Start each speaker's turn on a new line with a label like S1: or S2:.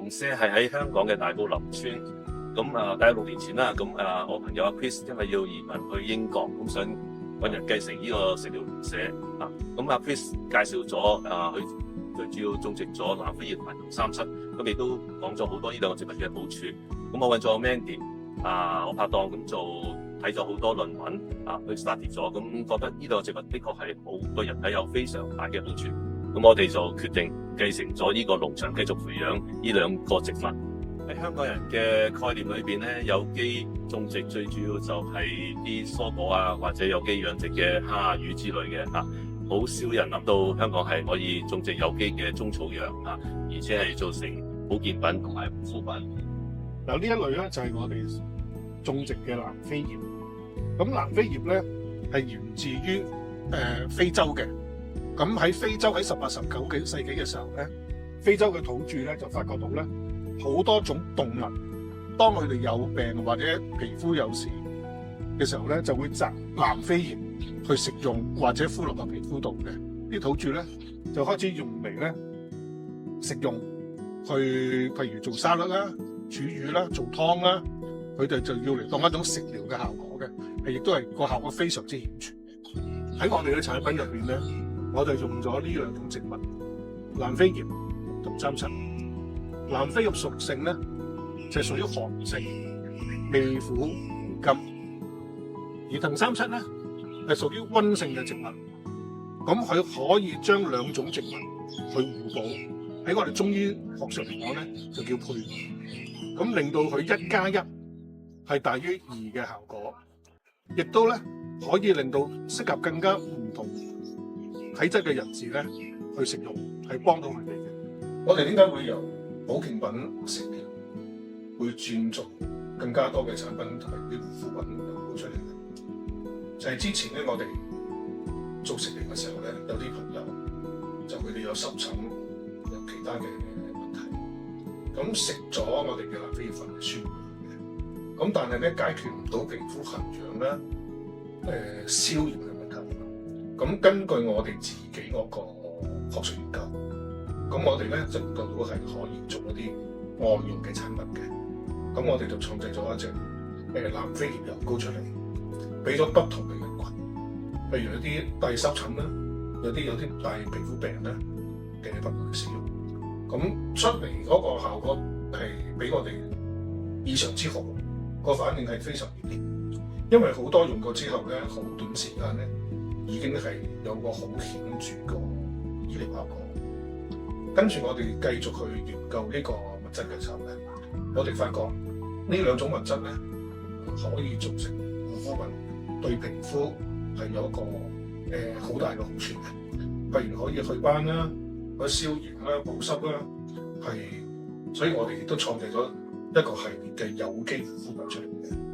S1: 零舍係喺香港嘅大埔林村，咁大約6年前啦，咁我朋友阿 Chris 因為要移民去英國，咁想揾人繼承呢個食療零舍咁阿 Chris 介紹咗佢主要種植咗南非葉同埋同三七，咁亦都講咗好多呢兩個植物嘅好處。咁我揾咗 Mandy 我拍檔咁做睇咗好多論文去 study 咗，咁覺得呢兩個植物的確係好對人體有非常大嘅好處。咁我哋就決定繼承咗呢個農場，繼續培養呢兩個植物。喺香港人嘅概念裏邊咧，有機種植最主要就係啲蔬果或者有機養殖嘅蝦魚之類嘅好少人諗到香港係可以種植有機嘅中草藥而且係做成保健品同埋護膚品。
S2: 嗱，呢一類咧就係我哋種植嘅南非葉。咁南非葉咧係源自於非洲嘅。咁喺非洲喺18、19世紀嘅時候咧，非洲嘅土著咧就發覺到咧好多種動物，當佢哋有病或者皮膚有事嘅時候咧，就會摘南非葉去食用或者敷落個皮膚度嘅。啲土著咧就開始用嚟咧食用，去譬如做沙律啦、煮魚啦、做湯啦，佢哋就要嚟當一種食療嘅效果嘅，亦都係個效果非常之顯著。喺我哋嘅產品入邊咧，我哋用咗呢兩種植物，南非葉同三七。南非葉屬性咧就係屬於寒性，味苦唔甘；而藤三七咧係屬於溫性嘅植物。咁佢可以將兩種植物去互補，喺我哋中醫學上嚟講咧就叫配伍，咁令到佢1+1係大於2嘅效果，亦都咧可以令到適合更加唔同體質嘅人士咧去食用，係幫到佢哋嘅。我哋點解會由保健品食療會轉做更加多嘅產品同埋啲護膚品搞出嚟咧？就係之前咧，我哋做食療嘅時候咧，有啲朋友就佢哋有濕疹，有其他嘅問題，咁食咗我哋嘅南非葉粉係舒緩嘅，咁但係咧解決唔到皮膚痕癢啦、消炎嘅問題。咁根據我哋自己嗰個學術研究，咁我哋咧就研究到係可以做一啲外用嘅產品嘅。咁我哋就創製咗一隻南非葉油膏出嚟，俾咗不同嘅人群，譬如有啲帶濕疹啦，有啲帶皮膚病啦嘅朋友去使用。咁出嚟嗰個效果係比我哋異常之好，個反應係非常熱烈。因為好多用過之後咧，好短時間咧已經係有個好顯著嘅醫療效果。跟住我哋繼續去研究呢個物質嘅時候咧，我哋發覺呢兩種物質咧可以做成護膚品，對皮膚係有一個好大嘅好處嘅。譬如可以祛斑啦、可以消炎啦、保濕啦，所以我哋亦都創製咗一個系列嘅有機護膚品出嚟嘅。